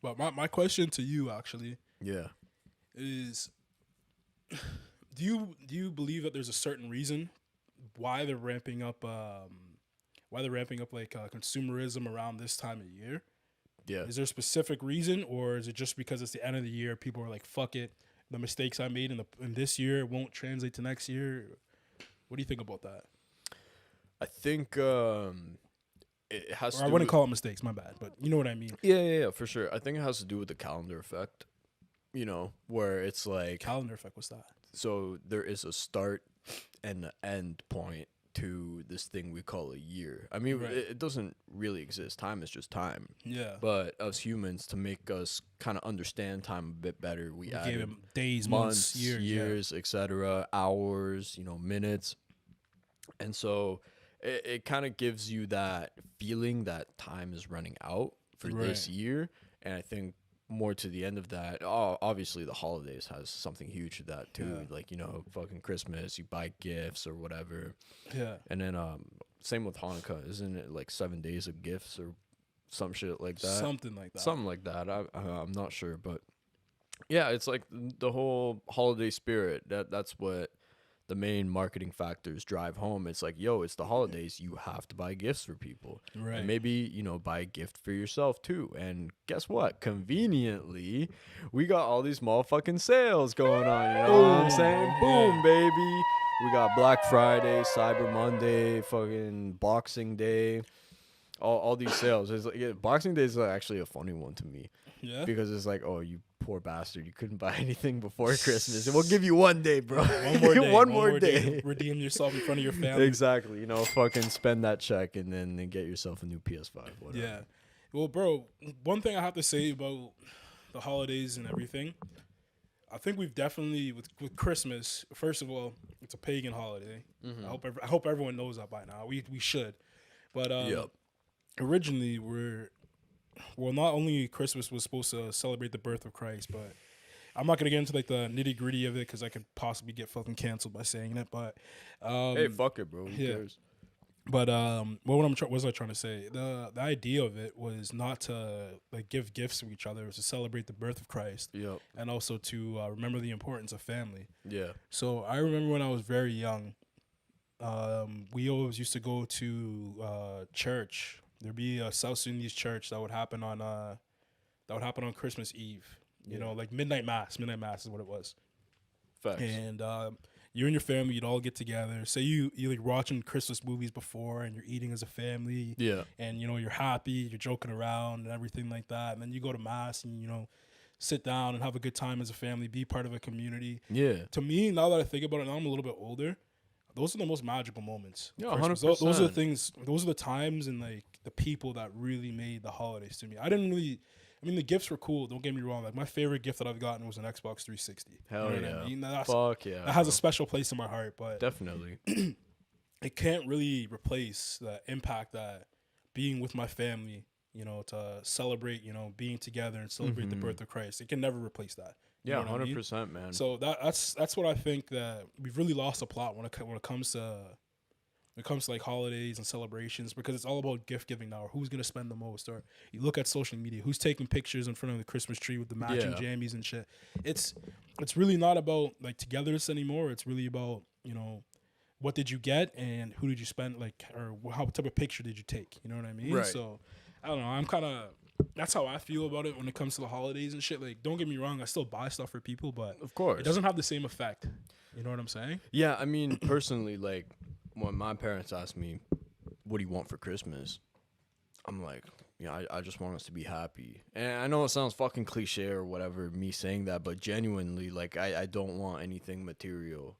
But my question to you actually Yeah. is, do you believe that there's a certain reason why they're ramping up like consumerism around this time of year? Yeah. Is there a specific reason, or is it just because it's the end of the year? People are like, "Fuck it, the mistakes I made in this year won't translate to next year." What do you think about that? I think it has Or to I do wouldn't with, call it mistakes, my bad, but you know what I mean. yeah, for sure. I think it has to do with the calendar effect, where it's like, Calendar effect. What's that? so there is a start and an end point to this thing we call a year. I mean, Right. it doesn't really exist. Time is just time. Yeah, But us humans, to make us kind of understand time a bit better, we we gave added him days, months, years. years, etc., hours, minutes. And so it kind of gives you that feeling that time is running out for this Right. year. And I think more to the end of that, obviously the holidays has something huge to that too. Yeah. Like, fucking Christmas, you buy gifts or whatever. Yeah, And then same with Hanukkah, isn't it like 7 days of gifts or some shit like that? something like that. Something like that. I'm not sure, but yeah, it's like the whole holiday spirit. That's what the main marketing factors drive home. It's like, yo, it's the holidays. You have to buy gifts for people. Right. And maybe, buy a gift for yourself too. And guess what? Conveniently, we got all these motherfucking sales going on. You know what I'm saying? Boom, baby. We got Black Friday, Cyber Monday, fucking Boxing Day. All these sales. It's like, Boxing Day is actually a funny one to me. Yeah. Because it's like, oh, you poor bastard, you couldn't buy anything before Christmas. And we'll give you one day, bro. One more day. one more day. Redeem yourself in front of your family. Exactly. Fucking spend that check and then get yourself a new PS5. Whatever. Yeah. Well, bro, one thing I have to say about the holidays and everything, I think we've definitely with Christmas. First of all, it's a pagan holiday. Mm-hmm. I hope everyone knows that by now. We should, but Yep. originally not only Christmas was supposed to celebrate the birth of Christ, but I'm not gonna get into like the nitty gritty of it because I could possibly get fucking canceled by saying it. But Hey, fuck it, bro. Who yeah. cares? But what was I trying to say? The idea of it was not to like give gifts to each other. It was to celebrate the birth of Christ, Yep. and also to remember the importance of family. Yeah. So I remember when I was very young, we always used to go to church. There'd be a South Sudanese church that would happen on Christmas Eve. You Yeah. know, like midnight mass. Midnight mass is what it was. Facts. And you and your family, you'd all get together. Say you like watching Christmas movies before, and you're eating as a family. Yeah. And you're happy, you're joking around and everything like that. And then you go to mass and sit down and have a good time as a family, be part of a community. Yeah. To me, now that I think about it, now I'm a little bit older. Those are the most magical moments. Yeah, Christmas. 100%. Those are the things. Those are the times and like the people that really made the holidays to me. I mean, the gifts were cool. Don't get me wrong. Like my favorite gift that I've gotten was an Xbox 360. Hell You know yeah. what I mean? Fuck yeah. That has a special place in my heart, but Definitely. it can't really replace the impact that being with my family, to celebrate, being together and celebrate the birth of Christ. It can never replace that. You Yeah, know what I mean? 100%, man. So that's what I think that we've really lost the plot when it comes to like holidays and celebrations, because it's all about gift giving now, or who's gonna spend the most. Or you look at social media, who's taking pictures in front of the Christmas tree with the matching Yeah. jammies and shit. It's really not about like togetherness anymore. It's really about what did you get and who did you spend, like, or how type of picture did you take? You know what I mean? Right. So I don't know. That's how I feel about it when it comes to the holidays and shit. Like, don't get me wrong, I still buy stuff for people, but Of course. it doesn't have the same effect. You know what I'm saying? Yeah, I mean, personally, like, when my parents ask me, what do you want for Christmas? I'm like, I just want us to be happy. And I know it sounds fucking cliche or whatever, me saying that, but genuinely, like, I don't want anything material,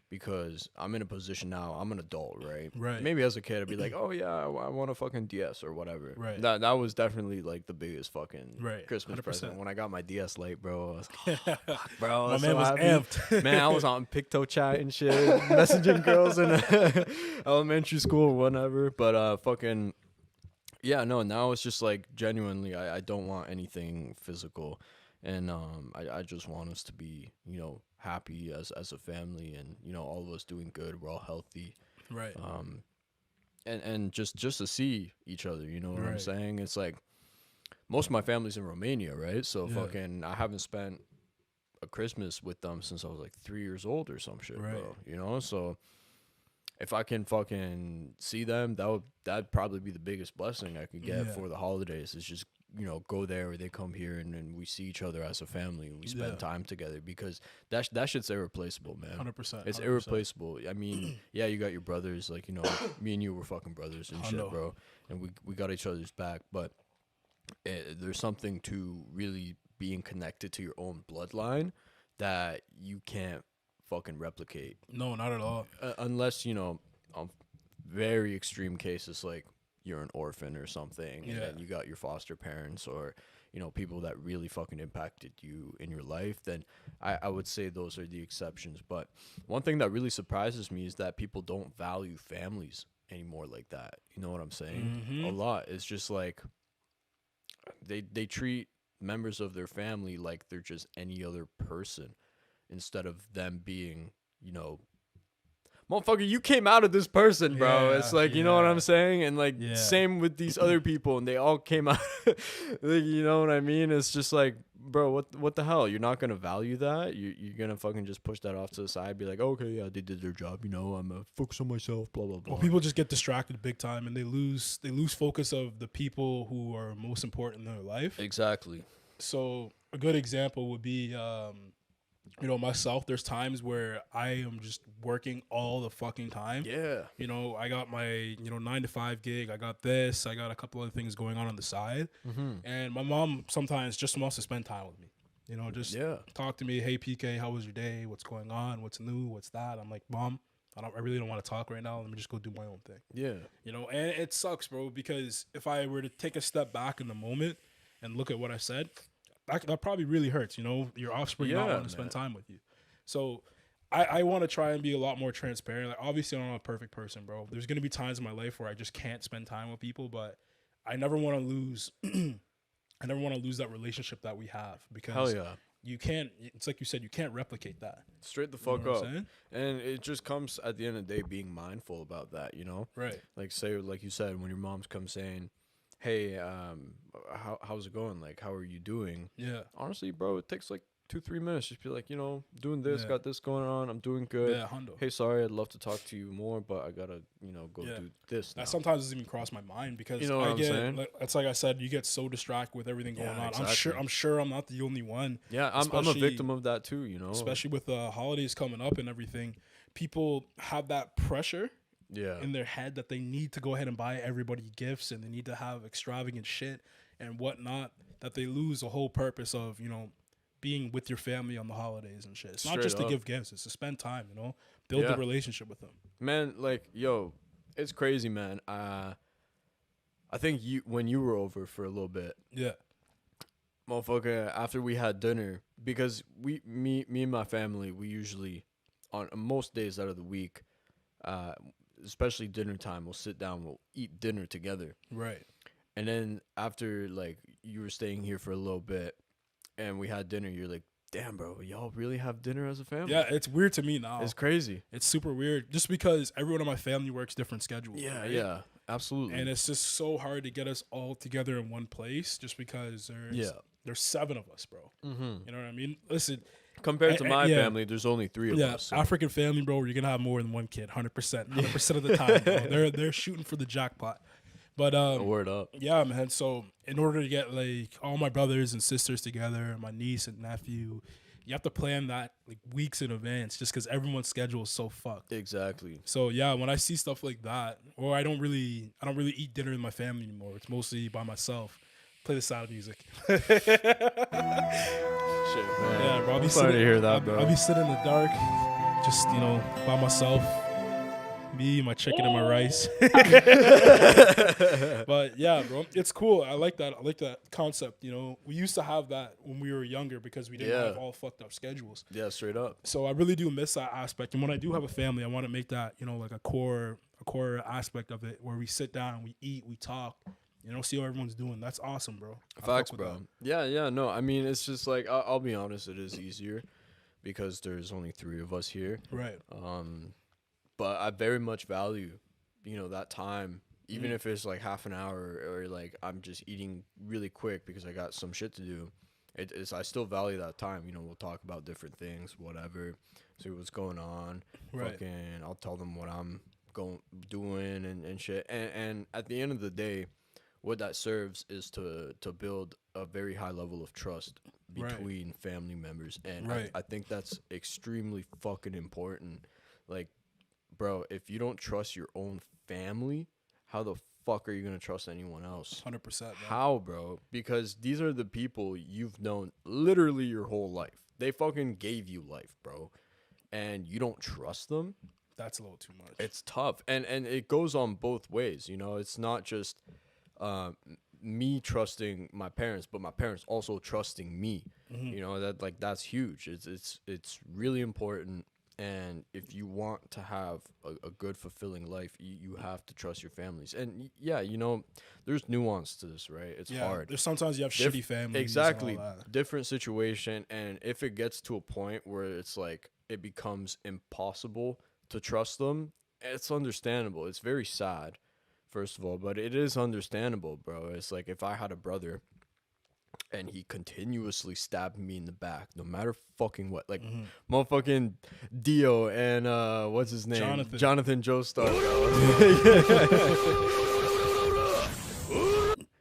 because I'm in a position now, I'm an adult, right? Right. Maybe as a kid, I'd be like, oh, yeah, I want a fucking DS or whatever. Right. That was definitely, like, the biggest fucking Right. Christmas 100%. present. When I got my DS Lite, bro, I was like, oh, fuck, bro. I My was man so was happy. amped. Man, I was on Picto chat and shit, messaging girls in elementary school or whatever. But fucking, yeah, no. Now it's just like genuinely, I don't want anything physical, and I just want us to be, happy as a family, and all of us doing good. We're all healthy. Right. And just to see each other, you know what I'm Right. saying? It's like most of my family's in Romania, right? So Yeah. fucking, I haven't spent a Christmas with them since I was like 3 years old or some shit, Right. bro. You know, so if I can fucking see them, that'd probably be the biggest blessing I could get Yeah. for the holidays. Is just, you know, go there or they come here and we see each other as a family and we spend Yeah. time together, because that shit's irreplaceable, man. 100%. It's 100%. irreplaceable. I mean, yeah, you got your brothers, like, you know, me and you were fucking brothers and I shit, know. bro, and we got each other's back, but there's something to really being connected to your own bloodline that you can't fucking replicate, No, not at all. unless, you know, very extreme cases like you're an orphan or something, and Yeah. then you got your foster parents or, you know, people that really fucking impacted you in your life, then I would say those are the exceptions. But one thing that really surprises me is that people don't value families anymore like that. You know what I'm saying? A lot. It's just like they treat members of their family like they're just any other person, instead of them being, you know, motherfucker, you came out of this person, bro. Yeah, it's like, you know what yeah. I'm saying? And like, Yeah. same with these other people, and they all came out. Like, you know what I mean? It's just like, bro, what the hell? You're not gonna value that? You're gonna fucking just push that off to the side, be like, okay, yeah, they did their job. You know, I'm focus on myself. Blah blah blah. Well, people just get distracted big time, and they lose focus of the people who are most important in their life. Exactly. So a good example would be, you know, myself. There's times where I am just working all the fucking time. Yeah. You know, I got my, you know, 9 to 5 gig. I got this. I got a couple other things going on the side. And my mom sometimes just wants to spend time with me. You know, just Yeah. talk to me. Hey, PK, how was your day? What's going on? What's new? What's that? I'm like, Mom, I really don't want to talk right now. Let me just go do my own thing. Yeah. You know, and it sucks, bro, because if I were to take a step back in the moment and look at what I said, that probably really hurts. You know, your offspring not Yeah, wanting to spend time with you. So I want to try and be a lot more transparent. Like, obviously, I'm not a perfect person, bro. There's going to be times in my life where I just can't spend time with people, but I never want to lose. I never want to lose that relationship that we have, because Hell yeah. you can't. It's like you said, you can't replicate that. Straight the You know fuck what up. I'm saying? And it just comes at the end of the day being mindful about that, you know? Right. Like, say, like you said, when your mom's come saying, hey, how's it going? Like, how are you doing? Yeah. Honestly, bro, it takes like 2-3 minutes. Just be like, you know, doing this, Yeah. got this going on. I'm doing good. Yeah. Hundo. Hey, sorry, I'd love to talk to you more, but I gotta, you know, go Yeah. do this now. That sometimes doesn't even cross my mind, because You know what I I'm get, saying? like, it's like I said, you get so distracted with everything going Yeah, on. exactly. I'm sure I'm not the only one, Yeah, I'm a especially- victim of that too, you know? especially with the holidays coming up and everything. People have that pressure Yeah. in their head that they need to go ahead and buy everybody gifts, and they need to have extravagant shit and whatnot, that they lose the whole purpose of, you know, being with your family on the holidays and shit. It's not Straight just to up. give gifts, it's to spend time, you know, build Yeah. the relationship with them. Man, like, yo, it's crazy, man. I think when you were over for a little bit, Yeah. motherfucker, after we had dinner, because me and my family, we usually, on most days out of the week, especially dinner time, we'll sit down, we'll eat dinner together. Right. And then after, like, you were staying here for a little bit and we had dinner, you're like, damn, bro, y'all really have dinner as a family? Yeah, it's weird to me now. It's crazy. It's super weird, just because everyone in my family works different schedules. Yeah, right? yeah, absolutely. And it's just so hard to get us all together in one place, just because there's 7 of us, bro. Mm-hmm. You know what I mean? Listen, Compared to my yeah. family, there's only 3 of yeah, us. So. African family, bro, you're gonna have more than one kid, 100% of the time, bro. They're shooting for the jackpot. But Word up. yeah, man. So in order to get like all my brothers and sisters together, my niece and nephew, you have to plan that like weeks in advance, just because everyone's schedule is so fucked. Exactly. So yeah, when I see stuff like that, or I don't really eat dinner with my family anymore. It's mostly by myself. Play the sad music. Shit, man. Yeah, bro. I'm sorry to hear that, bro. I'll be sitting in the dark, just, you know, by myself. Me, my chicken, and my rice. But yeah, bro, it's cool. I like that. I like that concept. You know, we used to have that when we were younger, because we didn't Yeah. have all fucked up schedules. Yeah, straight up. So I really do miss that aspect. And when I do have a family, I want to make that, you know, like a core aspect of it, where we sit down, we eat, we talk, you know, see how everyone's doing. That's awesome, bro. I fuck Facts, with bro. that. Yeah, no. I mean, it's just like, I'll be honest, it is easier because there's only 3 of us here. Right. But I very much value, you know, that time even if it's like half an hour or like I'm just eating really quick because I got some shit to do. I still value that time. You know, we'll talk about different things, whatever, see what's going on. Right. Fucking, I'll tell them what I'm doing and shit. And at the end of the day, what that serves is to build a very high level of trust between family members. And I think that's extremely fucking important. Like, bro, if you don't trust your own family, how the fuck are you gonna trust anyone else? 100%. How, bro? Because these are the people you've known literally your whole life. They fucking gave you life, bro. And you don't trust them? That's a little too much. It's tough. And it goes on both ways, you know? It's not just me trusting my parents, but my parents also trusting me. You know, that's huge. It's really important. And if you want to have a good, fulfilling life, you have to trust your families. And yeah, you know, there's nuance to this, right? It's hard. There's sometimes you have shitty families. Exactly. And all that. Different situation. And if it gets to a point where it's like it becomes impossible to trust them, it's understandable. It's very sad, first of all, but it is understandable, bro. It's like if I had a brother and he continuously stabbed me in the back, no matter fucking what. Like, motherfucking Dio and, what's his name? Jonathan Joestar,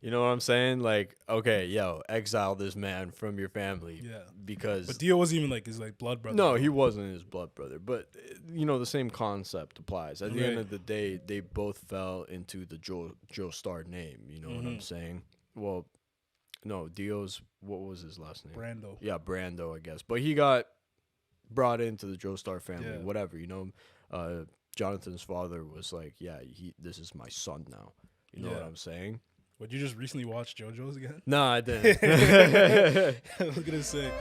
You know what I'm saying? Like, okay, yo, exile this man from your family. Yeah. Because... But Dio wasn't even like his like blood brother. No, he wasn't his blood brother. But, you know, the same concept applies. At the end of the day, they both fell into the Joestar name. You know what I'm saying? Well... No, Dio's, what was his last name? Brando. Yeah, Brando, I guess. But he got brought into the Joestar family, whatever, you know. Jonathan's father was like, yeah, this is my son now. You know what I'm saying? Would you just recently watch JoJo's again? No, I didn't. Look at his say.